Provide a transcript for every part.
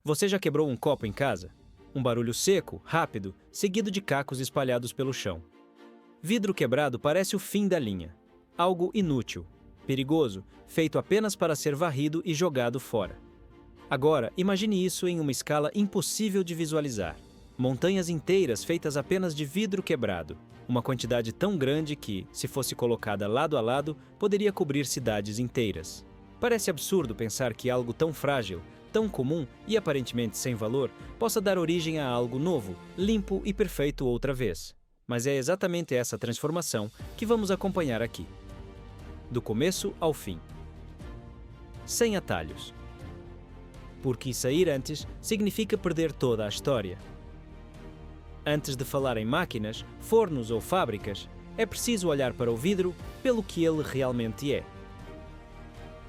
Você já quebrou um copo em casa? Um barulho seco, rápido, seguido de cacos espalhados pelo chão. Vidro quebrado parece o fim da linha. Algo inútil, perigoso, feito apenas para ser varrido e jogado fora. Agora, imagine isso em uma escala impossível de visualizar. Montanhas inteiras feitas apenas de vidro quebrado. Uma quantidade tão grande que, se fosse colocada lado a lado, poderia cobrir cidades inteiras. Parece absurdo pensar que algo tão frágil, tão comum e aparentemente sem valor, possa dar origem a algo novo, limpo e perfeito outra vez. Mas é exatamente essa transformação que vamos acompanhar aqui. Do começo ao fim. Sem atalhos. Porque sair antes significa perder toda a história. Antes de falar em máquinas, fornos ou fábricas, é preciso olhar para o vidro pelo que ele realmente é.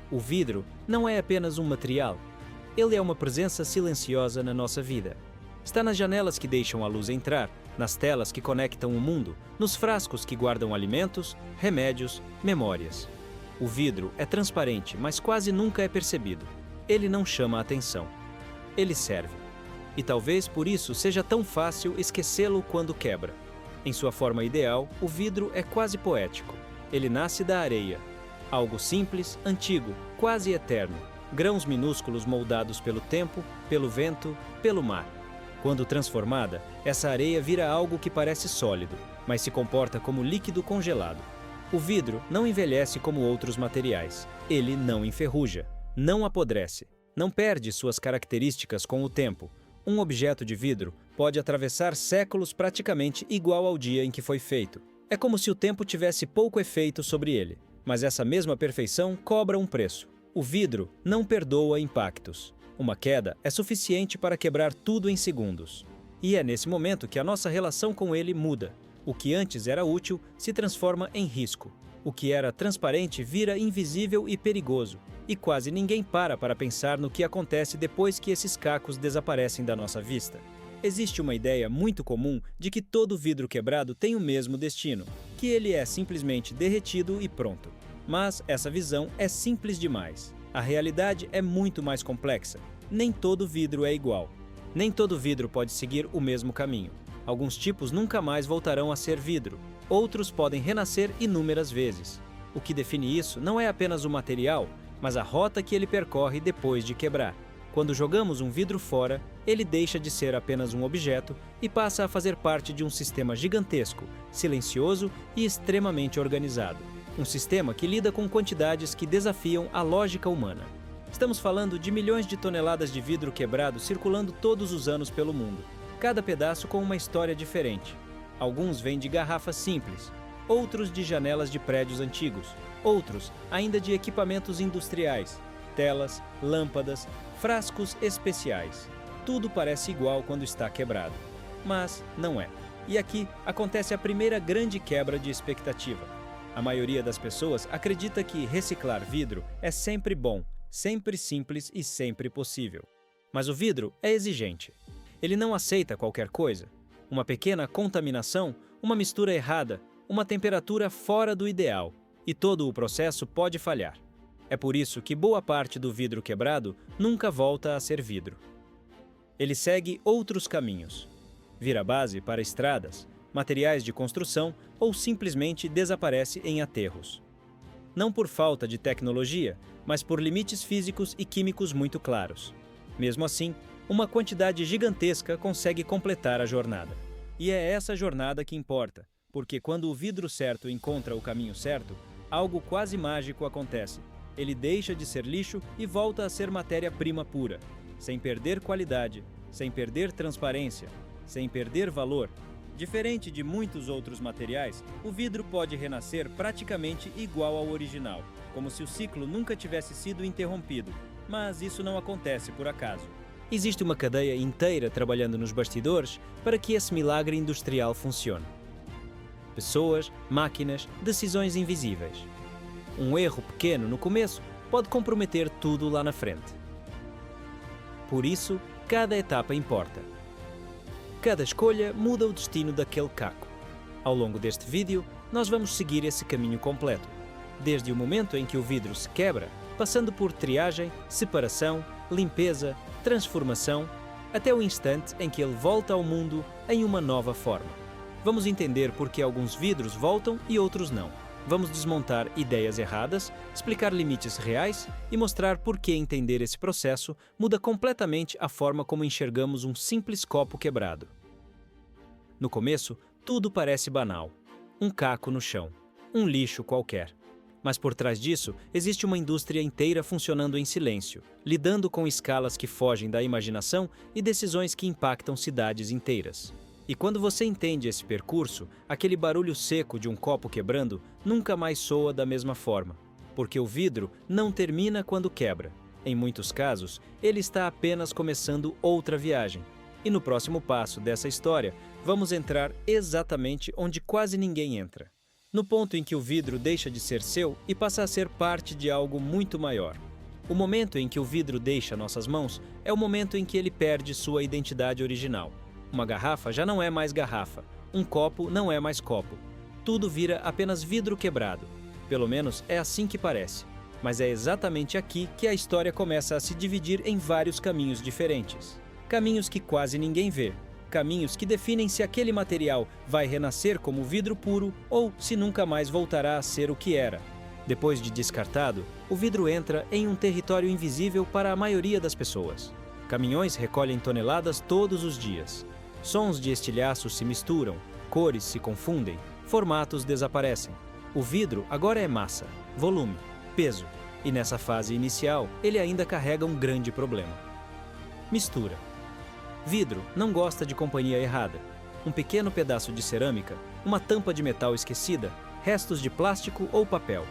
O vidro não é apenas um material. Ele é uma presença silenciosa na nossa vida. Está nas janelas que deixam a luz entrar, nas telas que conectam o mundo, nos frascos que guardam alimentos, remédios, memórias. O vidro é transparente, mas quase nunca é percebido. Ele não chama a atenção. Ele serve. E talvez por isso seja tão fácil esquecê-lo quando quebra. Em sua forma ideal, o vidro é quase poético. Ele nasce da areia. Algo simples, antigo, quase eterno. Grãos minúsculos moldados pelo tempo, pelo vento, pelo mar. Quando transformada, essa areia vira algo que parece sólido, mas se comporta como líquido congelado. O vidro não envelhece como outros materiais. Ele não enferruja, não apodrece, não perde suas características com o tempo. Um objeto de vidro pode atravessar séculos praticamente igual ao dia em que foi feito. É como se o tempo tivesse pouco efeito sobre ele, mas essa mesma perfeição cobra um preço. O vidro não perdoa impactos. Uma queda é suficiente para quebrar tudo em segundos. E é nesse momento que a nossa relação com ele muda. O que antes era útil se transforma em risco. O que era transparente vira invisível e perigoso. E quase ninguém para pensar no que acontece depois que esses cacos desaparecem da nossa vista. Existe uma ideia muito comum de que todo vidro quebrado tem o mesmo destino, que ele é simplesmente derretido e pronto. Mas essa visão é simples demais. A realidade é muito mais complexa. Nem todo vidro é igual. Nem todo vidro pode seguir o mesmo caminho. Alguns tipos nunca mais voltarão a ser vidro. Outros podem renascer inúmeras vezes. O que define isso não é apenas o material, mas a rota que ele percorre depois de quebrar. Quando jogamos um vidro fora, ele deixa de ser apenas um objeto e passa a fazer parte de um sistema gigantesco, silencioso e extremamente organizado. Um sistema que lida com quantidades que desafiam a lógica humana. Estamos falando de milhões de toneladas de vidro quebrado circulando todos os anos pelo mundo, cada pedaço com uma história diferente. Alguns vêm de garrafas simples, outros de janelas de prédios antigos, outros ainda de equipamentos industriais, telas, lâmpadas, frascos especiais. Tudo parece igual quando está quebrado, mas não é. E aqui acontece a primeira grande quebra de expectativa. A maioria das pessoas acredita que reciclar vidro é sempre bom, sempre simples e sempre possível. Mas o vidro é exigente. Ele não aceita qualquer coisa. Uma pequena contaminação, uma mistura errada, uma temperatura fora do ideal, e todo o processo pode falhar. É por isso que boa parte do vidro quebrado nunca volta a ser vidro. Ele segue outros caminhos. Vira base para estradas, materiais de construção ou simplesmente desaparece em aterros. Não por falta de tecnologia, mas por limites físicos e químicos muito claros. Mesmo assim, uma quantidade gigantesca consegue completar a jornada. E é essa jornada que importa, porque quando o vidro certo encontra o caminho certo, algo quase mágico acontece. Ele deixa de ser lixo e volta a ser matéria-prima pura, sem perder qualidade, sem perder transparência, sem perder valor. Diferente de muitos outros materiais, o vidro pode renascer praticamente igual ao original, como se o ciclo nunca tivesse sido interrompido, mas isso não acontece por acaso. Existe uma cadeia inteira trabalhando nos bastidores para que esse milagre industrial funcione. Pessoas, máquinas, decisões invisíveis. Um erro pequeno no começo pode comprometer tudo lá na frente. Por isso, cada etapa importa. Cada escolha muda o destino daquele caco. Ao longo deste vídeo, nós vamos seguir esse caminho completo, desde o momento em que o vidro se quebra, passando por triagem, separação, limpeza, transformação, até o instante em que ele volta ao mundo em uma nova forma. Vamos entender por que alguns vidros voltam e outros não. Vamos desmontar ideias erradas, explicar limites reais e mostrar por que entender esse processo muda completamente a forma como enxergamos um simples copo quebrado. No começo, tudo parece banal. Um caco no chão, um lixo qualquer. Mas por trás disso, existe uma indústria inteira funcionando em silêncio, lidando com escalas que fogem da imaginação e decisões que impactam cidades inteiras. E quando você entende esse percurso, aquele barulho seco de um copo quebrando nunca mais soa da mesma forma, porque o vidro não termina quando quebra. Em muitos casos, ele está apenas começando outra viagem. E no próximo passo dessa história, vamos entrar exatamente onde quase ninguém entra. No ponto em que o vidro deixa de ser seu e passa a ser parte de algo muito maior. O momento em que o vidro deixa nossas mãos é o momento em que ele perde sua identidade original. Uma garrafa já não é mais garrafa, um copo não é mais copo. Tudo vira apenas vidro quebrado. Pelo menos é assim que parece. Mas é exatamente aqui que a história começa a se dividir em vários caminhos diferentes. Caminhos que quase ninguém vê. Caminhos que definem se aquele material vai renascer como vidro puro ou se nunca mais voltará a ser o que era. Depois de descartado, o vidro entra em um território invisível para a maioria das pessoas. Caminhões recolhem toneladas todos os dias. Sons de estilhaço se misturam, cores se confundem, formatos desaparecem. O vidro agora é massa, volume, peso. E nessa fase inicial, ele ainda carrega um grande problema. Mistura. Vidro não gosta de companhia errada. Um pequeno pedaço de cerâmica, uma tampa de metal esquecida, restos de plástico ou papel.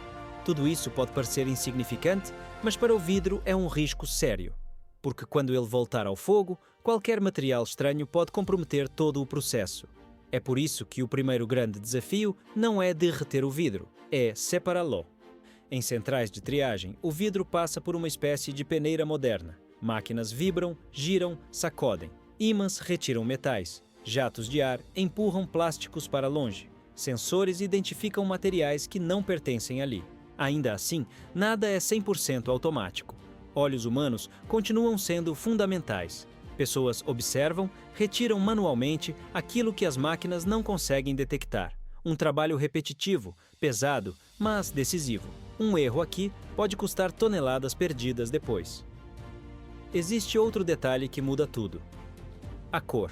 Tudo isso pode parecer insignificante, mas para o vidro é um risco sério. Porque quando ele voltar ao fogo, qualquer material estranho pode comprometer todo o processo. É por isso que o primeiro grande desafio não é derreter o vidro, é separá-lo. Em centrais de triagem, o vidro passa por uma espécie de peneira moderna. Máquinas vibram, giram, sacodem. Ímãs retiram metais. Jatos de ar empurram plásticos para longe. Sensores identificam materiais que não pertencem ali. Ainda assim, nada é 100% automático. Olhos humanos continuam sendo fundamentais. Pessoas observam, retiram manualmente aquilo que as máquinas não conseguem detectar. Um trabalho repetitivo, pesado, mas decisivo. Um erro aqui pode custar toneladas perdidas depois. Existe outro detalhe que muda tudo. A cor.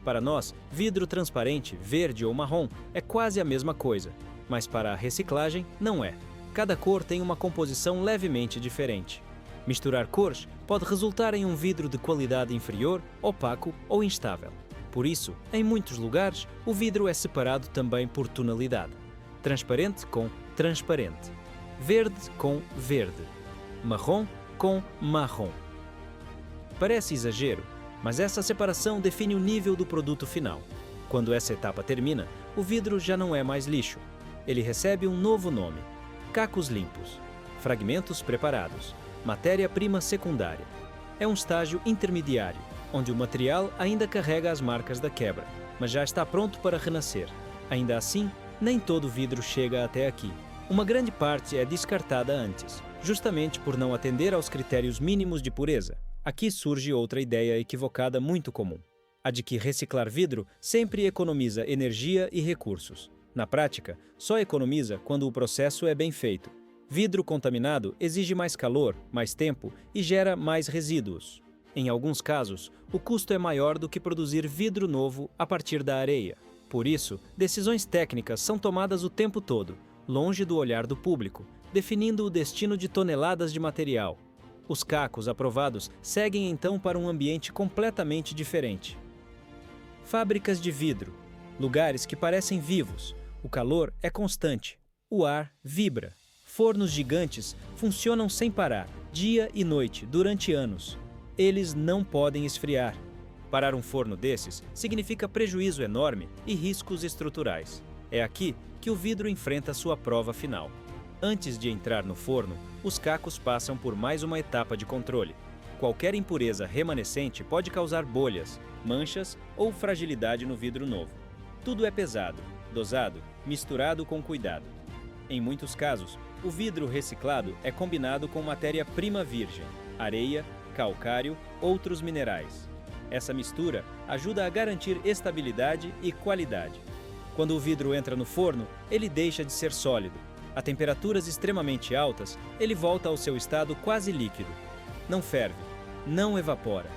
Para nós, vidro transparente, verde ou marrom, é quase a mesma coisa. Mas para a reciclagem, não é. Cada cor tem uma composição levemente diferente. Misturar cores pode resultar em um vidro de qualidade inferior, opaco ou instável. Por isso, em muitos lugares, o vidro é separado também por tonalidade. Transparente com transparente. Verde com verde. Marrom com marrom. Parece exagero, mas essa separação define o nível do produto final. Quando essa etapa termina, o vidro já não é mais lixo. Ele recebe um novo nome: cacos limpos, fragmentos preparados, matéria-prima secundária. É um estágio intermediário, onde o material ainda carrega as marcas da quebra, mas já está pronto para renascer. Ainda assim, nem todo vidro chega até aqui. Uma grande parte é descartada antes, justamente por não atender aos critérios mínimos de pureza. Aqui surge outra ideia equivocada muito comum: a de que reciclar vidro sempre economiza energia e recursos. Na prática, só economiza quando o processo é bem feito. Vidro contaminado exige mais calor, mais tempo e gera mais resíduos. Em alguns casos, o custo é maior do que produzir vidro novo a partir da areia. Por isso, decisões técnicas são tomadas o tempo todo, longe do olhar do público, definindo o destino de toneladas de material. Os cacos aprovados seguem então para um ambiente completamente diferente. Fábricas de vidro, lugares que parecem vivos. O calor é constante, o ar vibra. Fornos gigantes funcionam sem parar, dia e noite, durante anos. Eles não podem esfriar. Parar um forno desses significa prejuízo enorme e riscos estruturais. É aqui que o vidro enfrenta sua prova final. Antes de entrar no forno, os cacos passam por mais uma etapa de controle. Qualquer impureza remanescente pode causar bolhas, manchas ou fragilidade no vidro novo. Tudo é pesado, dosado, misturado com cuidado. Em muitos casos, o vidro reciclado é combinado com matéria-prima virgem, areia, calcário, outros minerais. Essa mistura ajuda a garantir estabilidade e qualidade. Quando o vidro entra no forno, ele deixa de ser sólido. A temperaturas extremamente altas, ele volta ao seu estado quase líquido. Não ferve, não evapora.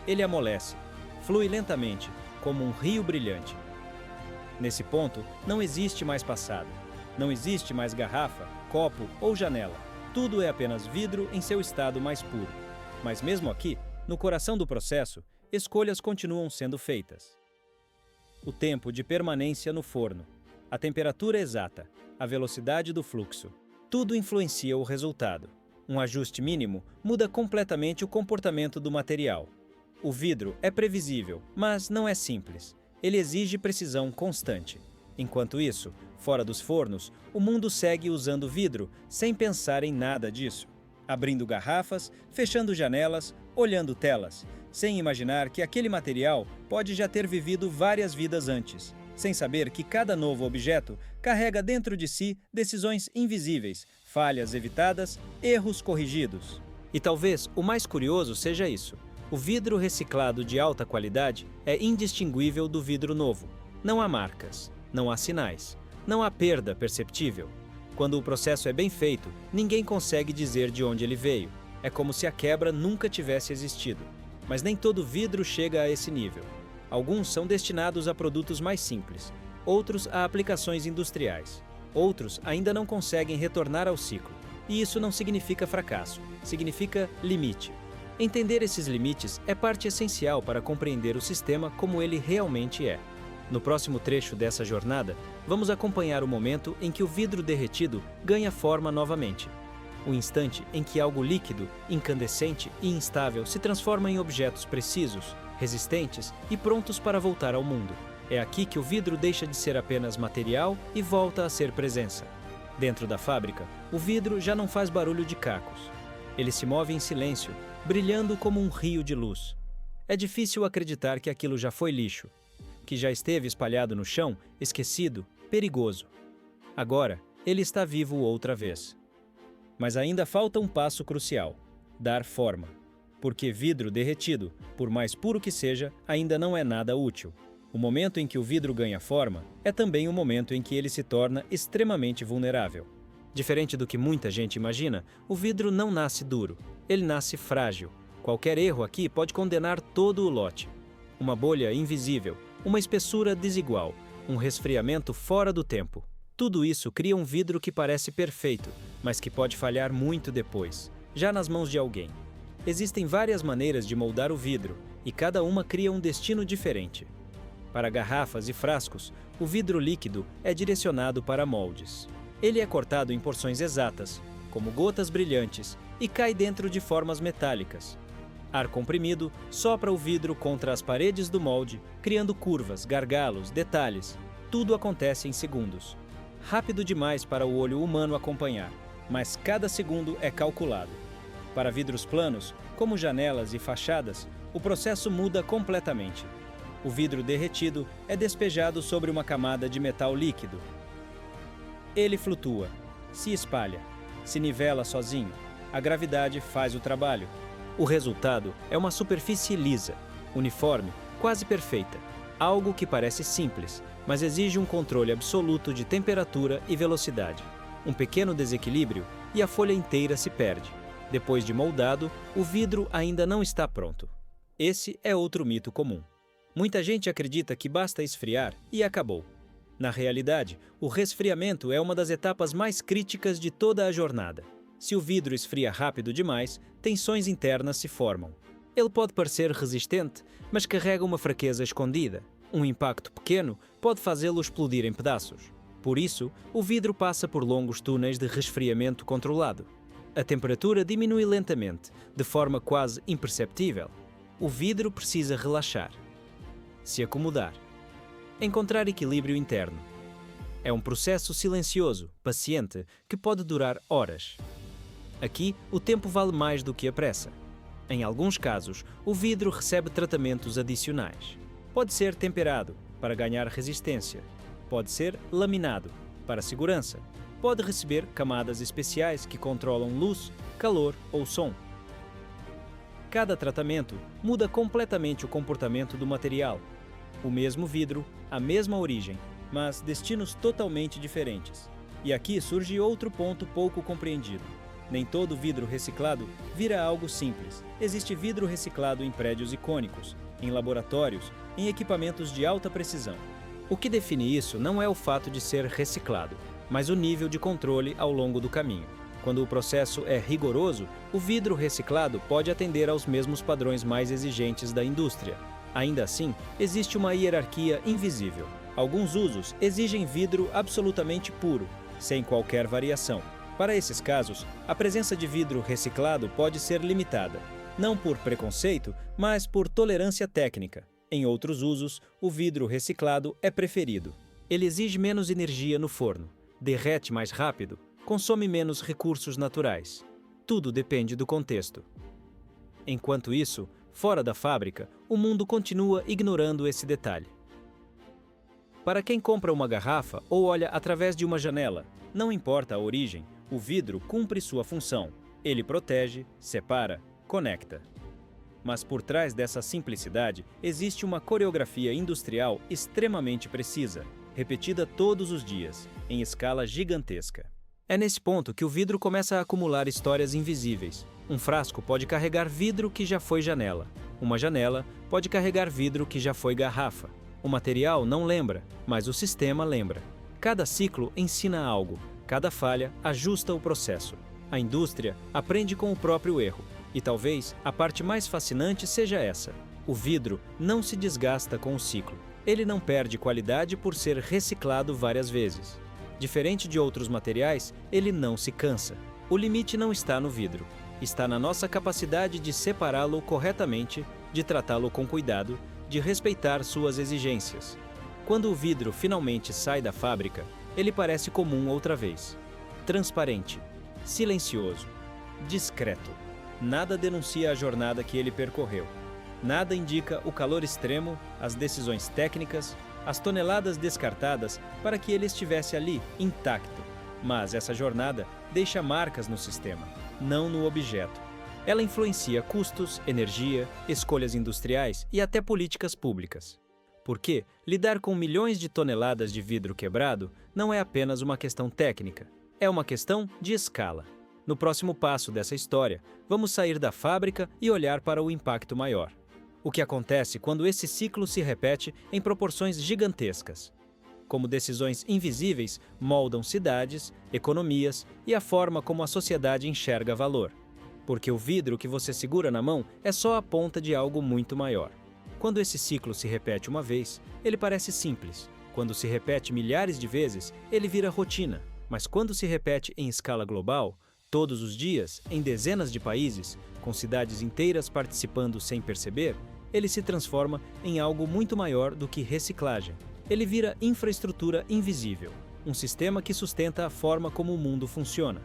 Ele amolece, flui lentamente, como um rio brilhante. Nesse ponto, não existe mais passado. Não existe mais garrafa, copo ou janela. Tudo é apenas vidro em seu estado mais puro. Mas mesmo aqui, no coração do processo, escolhas continuam sendo feitas. O tempo de permanência no forno, a temperatura exata, a velocidade do fluxo. Tudo influencia o resultado. Um ajuste mínimo muda completamente o comportamento do material. O vidro é previsível, mas não é simples. Ele exige precisão constante. Enquanto isso, fora dos fornos, o mundo segue usando vidro sem pensar em nada disso. Abrindo garrafas, fechando janelas, olhando telas, sem imaginar que aquele material pode já ter vivido várias vidas antes, sem saber que cada novo objeto carrega dentro de si decisões invisíveis, falhas evitadas, erros corrigidos. E talvez o mais curioso seja isso. O vidro reciclado de alta qualidade é indistinguível do vidro novo. Não há marcas, não há sinais, não há perda perceptível. Quando o processo é bem feito, ninguém consegue dizer de onde ele veio. É como se a quebra nunca tivesse existido. Mas nem todo vidro chega a esse nível. Alguns são destinados a produtos mais simples, outros a aplicações industriais. Outros ainda não conseguem retornar ao ciclo. E isso não significa fracasso, significa limite. Entender esses limites é parte essencial para compreender o sistema como ele realmente é. No próximo trecho dessa jornada, vamos acompanhar o momento em que o vidro derretido ganha forma novamente. O instante em que algo líquido, incandescente e instável se transforma em objetos precisos, resistentes e prontos para voltar ao mundo. É aqui que o vidro deixa de ser apenas material e volta a ser presença. Dentro da fábrica, o vidro já não faz barulho de cacos. Ele se move em silêncio, brilhando como um rio de luz. É difícil acreditar que aquilo já foi lixo, que já esteve espalhado no chão, esquecido, perigoso. Agora, ele está vivo outra vez. Mas ainda falta um passo crucial: dar forma. Porque vidro derretido, por mais puro que seja, ainda não é nada útil. O momento em que o vidro ganha forma é também o momento em que ele se torna extremamente vulnerável. Diferente do que muita gente imagina, o vidro não nasce duro, ele nasce frágil. Qualquer erro aqui pode condenar todo o lote. Uma bolha invisível, uma espessura desigual, um resfriamento fora do tempo. Tudo isso cria um vidro que parece perfeito, mas que pode falhar muito depois, já nas mãos de alguém. Existem várias maneiras de moldar o vidro, e cada uma cria um destino diferente. Para garrafas e frascos, o vidro líquido é direcionado para moldes. Ele é cortado em porções exatas, como gotas brilhantes, e cai dentro de formas metálicas. Ar comprimido sopra o vidro contra as paredes do molde, criando curvas, gargalos, detalhes. Tudo acontece em segundos. Rápido demais para o olho humano acompanhar, mas cada segundo é calculado. Para vidros planos, como janelas e fachadas, o processo muda completamente. O vidro derretido é despejado sobre uma camada de metal líquido. Ele flutua, se espalha, se nivela sozinho. A gravidade faz o trabalho. O resultado é uma superfície lisa, uniforme, quase perfeita. Algo que parece simples, mas exige um controle absoluto de temperatura e velocidade. Um pequeno desequilíbrio e a folha inteira se perde. Depois de moldado, o vidro ainda não está pronto. Esse é outro mito comum. Muita gente acredita que basta esfriar e acabou. Na realidade, o resfriamento é uma das etapas mais críticas de toda a jornada. Se o vidro esfria rápido demais, tensões internas se formam. Ele pode parecer resistente, mas carrega uma fraqueza escondida. Um impacto pequeno pode fazê-lo explodir em pedaços. Por isso, o vidro passa por longos túneis de resfriamento controlado. A temperatura diminui lentamente, de forma quase imperceptível. O vidro precisa relaxar, se acomodar, encontrar equilíbrio interno. É um processo silencioso, paciente, que pode durar horas. Aqui, o tempo vale mais do que a pressa. Em alguns casos, o vidro recebe tratamentos adicionais. Pode ser temperado, para ganhar resistência. Pode ser laminado, para segurança. Pode receber camadas especiais que controlam luz, calor ou som. Cada tratamento muda completamente o comportamento do material. O mesmo vidro, a mesma origem, mas destinos totalmente diferentes. E aqui surge outro ponto pouco compreendido. Nem todo vidro reciclado vira algo simples. Existe vidro reciclado em prédios icônicos, em laboratórios, em equipamentos de alta precisão. O que define isso não é o fato de ser reciclado, mas o nível de controle ao longo do caminho. Quando o processo é rigoroso, o vidro reciclado pode atender aos mesmos padrões mais exigentes da indústria. Ainda assim, existe uma hierarquia invisível. Alguns usos exigem vidro absolutamente puro, sem qualquer variação. Para esses casos, a presença de vidro reciclado pode ser limitada, não por preconceito, mas por tolerância técnica. Em outros usos, o vidro reciclado é preferido. Ele exige menos energia no forno, derrete mais rápido, consome menos recursos naturais. Tudo depende do contexto. Enquanto isso, fora da fábrica, o mundo continua ignorando esse detalhe. Para quem compra uma garrafa ou olha através de uma janela, não importa a origem, o vidro cumpre sua função. Ele protege, separa, conecta. Mas por trás dessa simplicidade existe uma coreografia industrial extremamente precisa, repetida todos os dias, em escala gigantesca. É nesse ponto que o vidro começa a acumular histórias invisíveis. Um frasco pode carregar vidro que já foi janela. Uma janela pode carregar vidro que já foi garrafa. O material não lembra, mas o sistema lembra. Cada ciclo ensina algo, cada falha ajusta o processo. A indústria aprende com o próprio erro. E talvez a parte mais fascinante seja essa. O vidro não se desgasta com o ciclo. Ele não perde qualidade por ser reciclado várias vezes. Diferente de outros materiais, ele não se cansa. O limite não está no vidro. Está na nossa capacidade de separá-lo corretamente, de tratá-lo com cuidado, de respeitar suas exigências. Quando o vidro finalmente sai da fábrica, ele parece comum outra vez. Transparente, silencioso, discreto. Nada denuncia a jornada que ele percorreu. Nada indica o calor extremo, as decisões técnicas, as toneladas descartadas para que ele estivesse ali, intacto. Mas essa jornada deixa marcas no sistema, não no objeto. Ela influencia custos, energia, escolhas industriais e até políticas públicas. Porque lidar com milhões de toneladas de vidro quebrado não é apenas uma questão técnica, é uma questão de escala. No próximo passo dessa história, vamos sair da fábrica e olhar para o impacto maior. O que acontece quando esse ciclo se repete em proporções gigantescas? Como decisões invisíveis moldam cidades, economias e a forma como a sociedade enxerga valor. Porque o vidro que você segura na mão é só a ponta de algo muito maior. Quando esse ciclo se repete uma vez, ele parece simples. Quando se repete milhares de vezes, ele vira rotina. Mas quando se repete em escala global, todos os dias, em dezenas de países, com cidades inteiras participando sem perceber, ele se transforma em algo muito maior do que reciclagem. Ele vira infraestrutura invisível, um sistema que sustenta a forma como o mundo funciona.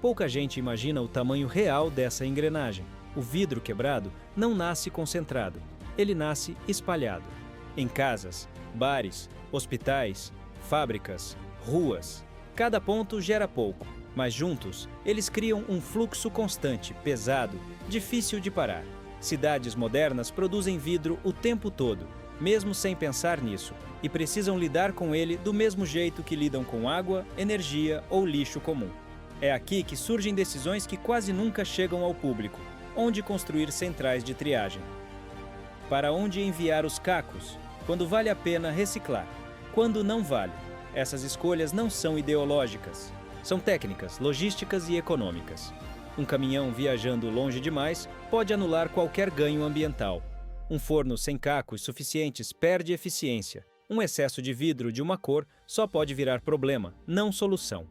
Pouca gente imagina o tamanho real dessa engrenagem. O vidro quebrado não nasce concentrado, ele nasce espalhado. Em casas, bares, hospitais, fábricas, ruas. Cada ponto gera pouco, mas juntos eles criam um fluxo constante, pesado, difícil de parar. Cidades modernas produzem vidro o tempo todo, mesmo sem pensar nisso, e precisam lidar com ele do mesmo jeito que lidam com água, energia ou lixo comum. É aqui que surgem decisões que quase nunca chegam ao público. Onde construir centrais de triagem? Para onde enviar os cacos? Quando vale a pena reciclar? Quando não vale? Essas escolhas não são ideológicas. São técnicas, logísticas e econômicas. Um caminhão viajando longe demais pode anular qualquer ganho ambiental. Um forno sem cacos suficientes perde eficiência. Um excesso de vidro de uma cor só pode virar problema, não solução.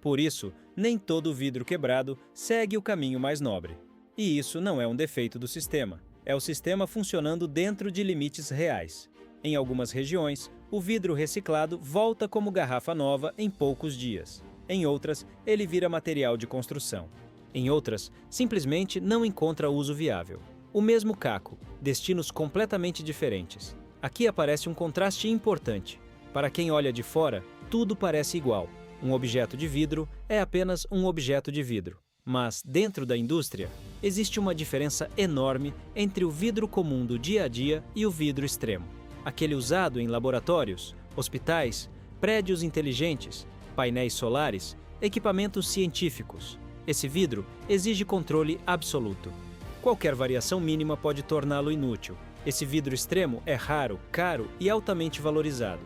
Por isso, nem todo vidro quebrado segue o caminho mais nobre. E isso não é um defeito do sistema. É o sistema funcionando dentro de limites reais. Em algumas regiões, o vidro reciclado volta como garrafa nova em poucos dias. Em outras, ele vira material de construção. Em outras, simplesmente não encontra uso viável. O mesmo caco, destinos completamente diferentes. Aqui aparece um contraste importante. Para quem olha de fora, tudo parece igual. Um objeto de vidro é apenas um objeto de vidro. Mas, dentro da indústria, existe uma diferença enorme entre o vidro comum do dia a dia e o vidro extremo, aquele usado em laboratórios, hospitais, prédios inteligentes, painéis solares, equipamentos científicos. Esse vidro exige controle absoluto. Qualquer variação mínima pode torná-lo inútil. Esse vidro extremo é raro, caro e altamente valorizado.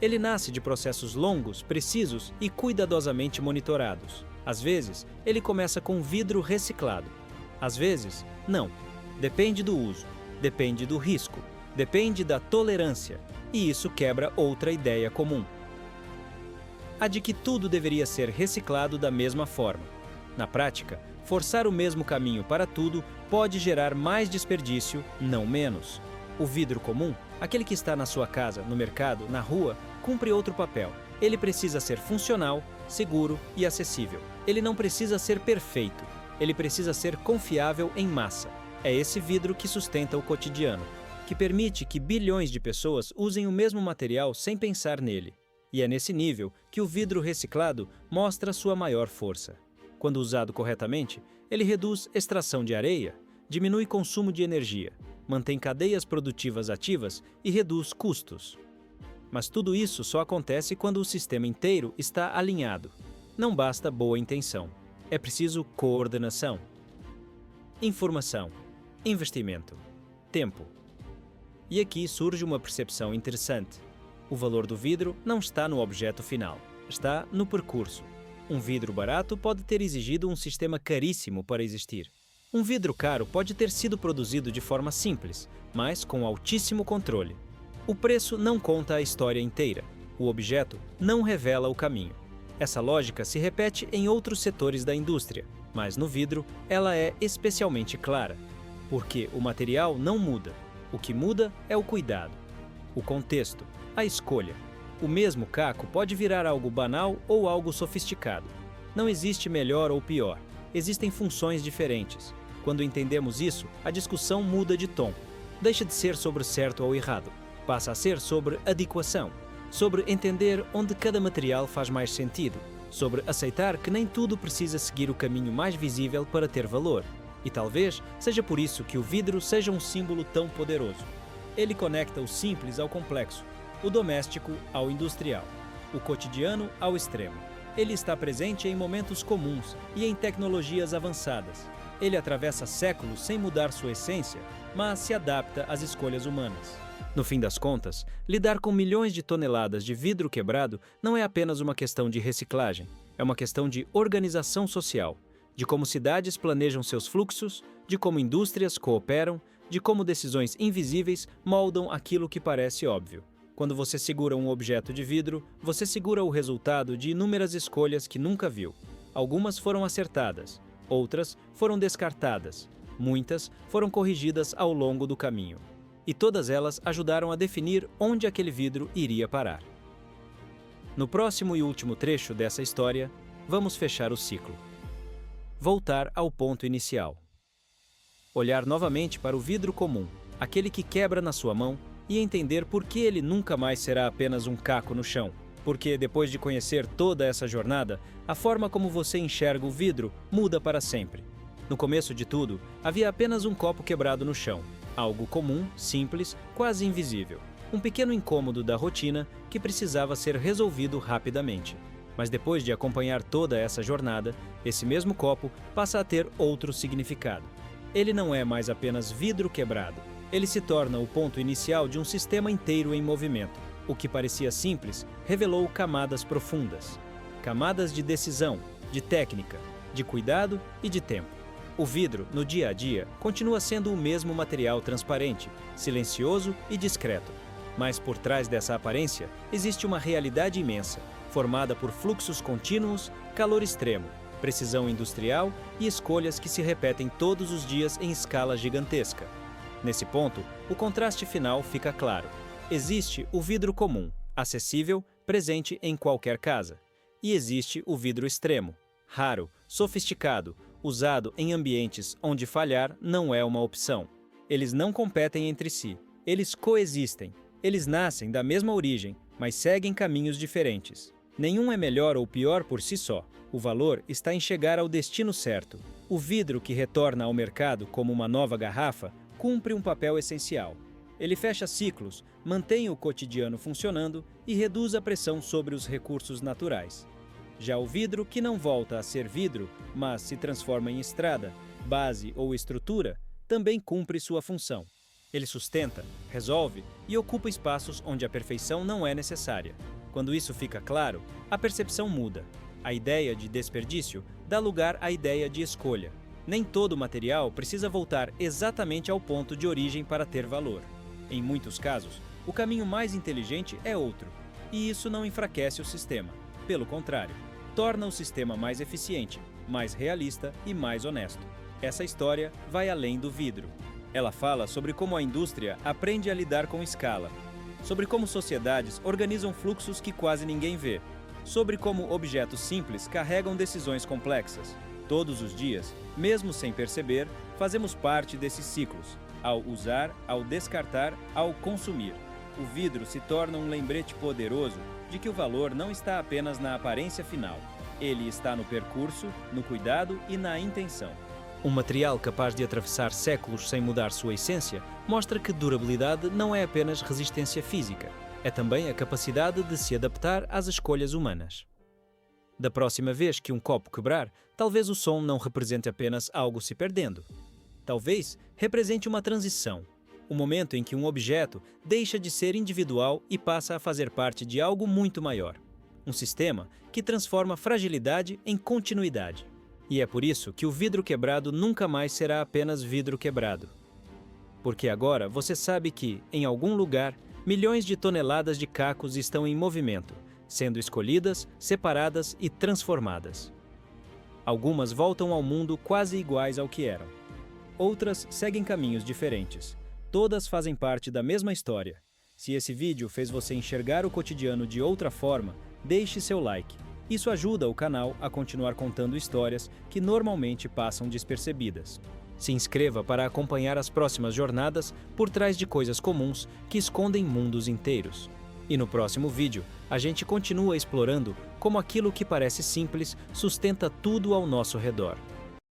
Ele nasce de processos longos, precisos e cuidadosamente monitorados. Às vezes, ele começa com vidro reciclado. Às vezes, não. Depende do uso, depende do risco, depende da tolerância. E isso quebra outra ideia comum: a de que tudo deveria ser reciclado da mesma forma. Na prática, forçar o mesmo caminho para tudo pode gerar mais desperdício, não menos. O vidro comum, aquele que está na sua casa, no mercado, na rua, cumpre outro papel. Ele precisa ser funcional, seguro e acessível. Ele não precisa ser perfeito. Ele precisa ser confiável em massa. É esse vidro que sustenta o cotidiano, que permite que bilhões de pessoas usem o mesmo material sem pensar nele. E é nesse nível que o vidro reciclado mostra sua maior força. Quando usado corretamente, ele reduz extração de areia, diminui consumo de energia, mantém cadeias produtivas ativas e reduz custos. Mas tudo isso só acontece quando o sistema inteiro está alinhado. Não basta boa intenção. É preciso coordenação, informação, investimento, tempo. E aqui surge uma percepção interessante. O valor do vidro não está no objeto final, está no percurso. Um vidro barato pode ter exigido um sistema caríssimo para existir. Um vidro caro pode ter sido produzido de forma simples, mas com altíssimo controle. O preço não conta a história inteira. O objeto não revela o caminho. Essa lógica se repete em outros setores da indústria, mas no vidro ela é especialmente clara, porque o material não muda. O que muda é o cuidado, o contexto, a escolha. O mesmo caco pode virar algo banal ou algo sofisticado. Não existe melhor ou pior. Existem funções diferentes. Quando entendemos isso, a discussão muda de tom. Deixa de ser sobre certo ou errado. Passa a ser sobre adequação, sobre entender onde cada material faz mais sentido, sobre aceitar que nem tudo precisa seguir o caminho mais visível para ter valor. E talvez seja por isso que o vidro seja um símbolo tão poderoso. Ele conecta o simples ao complexo, o doméstico ao industrial, o cotidiano ao extremo. Ele está presente em momentos comuns e em tecnologias avançadas. Ele atravessa séculos sem mudar sua essência, mas se adapta às escolhas humanas. No fim das contas, lidar com milhões de toneladas de vidro quebrado não é apenas uma questão de reciclagem, é uma questão de organização social, de como cidades planejam seus fluxos, de como indústrias cooperam, de como decisões invisíveis moldam aquilo que parece óbvio. Quando você segura um objeto de vidro, você segura o resultado de inúmeras escolhas que nunca viu. Algumas foram acertadas, outras foram descartadas, muitas foram corrigidas ao longo do caminho. E todas elas ajudaram a definir onde aquele vidro iria parar. No próximo e último trecho dessa história, vamos fechar o ciclo. Voltar ao ponto inicial. Olhar novamente para o vidro comum, aquele que quebra na sua mão, e entender por que ele nunca mais será apenas um caco no chão. Porque, depois de conhecer toda essa jornada, a forma como você enxerga o vidro muda para sempre. No começo de tudo, havia apenas um copo quebrado no chão. Algo comum, simples, quase invisível. Um pequeno incômodo da rotina que precisava ser resolvido rapidamente. Mas depois de acompanhar toda essa jornada, esse mesmo copo passa a ter outro significado. Ele não é mais apenas vidro quebrado. Ele se torna o ponto inicial de um sistema inteiro em movimento. O que parecia simples revelou camadas profundas. Camadas de decisão, de técnica, de cuidado e de tempo. O vidro, no dia a dia, continua sendo o mesmo material transparente, silencioso e discreto. Mas por trás dessa aparência, existe uma realidade imensa, formada por fluxos contínuos, calor extremo, precisão industrial e escolhas que se repetem todos os dias em escala gigantesca. Nesse ponto, o contraste final fica claro. Existe o vidro comum, acessível, presente em qualquer casa. E existe o vidro extremo, raro, sofisticado, usado em ambientes onde falhar não é uma opção. Eles não competem entre si, eles coexistem. Eles nascem da mesma origem, mas seguem caminhos diferentes. Nenhum é melhor ou pior por si só. O valor está em chegar ao destino certo. O vidro que retorna ao mercado como uma nova garrafa cumpre um papel essencial. Ele fecha ciclos, mantém o cotidiano funcionando e reduz a pressão sobre os recursos naturais. Já o vidro que não volta a ser vidro, mas se transforma em estrada, base ou estrutura, também cumpre sua função. Ele sustenta, resolve e ocupa espaços onde a perfeição não é necessária. Quando isso fica claro, a percepção muda. A ideia de desperdício dá lugar à ideia de escolha. Nem todo material precisa voltar exatamente ao ponto de origem para ter valor. Em muitos casos, o caminho mais inteligente é outro, e isso não enfraquece o sistema. Pelo contrário, torna o sistema mais eficiente, mais realista e mais honesto. Essa história vai além do vidro. Ela fala sobre como a indústria aprende a lidar com escala, sobre como sociedades organizam fluxos que quase ninguém vê, sobre como objetos simples carregam decisões complexas. Todos os dias, mesmo sem perceber, fazemos parte desses ciclos, ao usar, ao descartar, ao consumir. O vidro se torna um lembrete poderoso de que o valor não está apenas na aparência final. Ele está no percurso, no cuidado e na intenção. Um material capaz de atravessar séculos sem mudar sua essência mostra que durabilidade não é apenas resistência física, é também a capacidade de se adaptar às escolhas humanas. Da próxima vez que um copo quebrar, talvez o som não represente apenas algo se perdendo. Talvez represente uma transição, o momento em que um objeto deixa de ser individual e passa a fazer parte de algo muito maior. Um sistema que transforma fragilidade em continuidade. E é por isso que o vidro quebrado nunca mais será apenas vidro quebrado. Porque agora você sabe que, em algum lugar, milhões de toneladas de cacos estão em movimento, sendo escolhidas, separadas e transformadas. Algumas voltam ao mundo quase iguais ao que eram. Outras seguem caminhos diferentes. Todas fazem parte da mesma história. Se esse vídeo fez você enxergar o cotidiano de outra forma, deixe seu like. Isso ajuda o canal a continuar contando histórias que normalmente passam despercebidas. Se inscreva para acompanhar as próximas jornadas por trás de coisas comuns que escondem mundos inteiros. E no próximo vídeo, a gente continua explorando como aquilo que parece simples sustenta tudo ao nosso redor.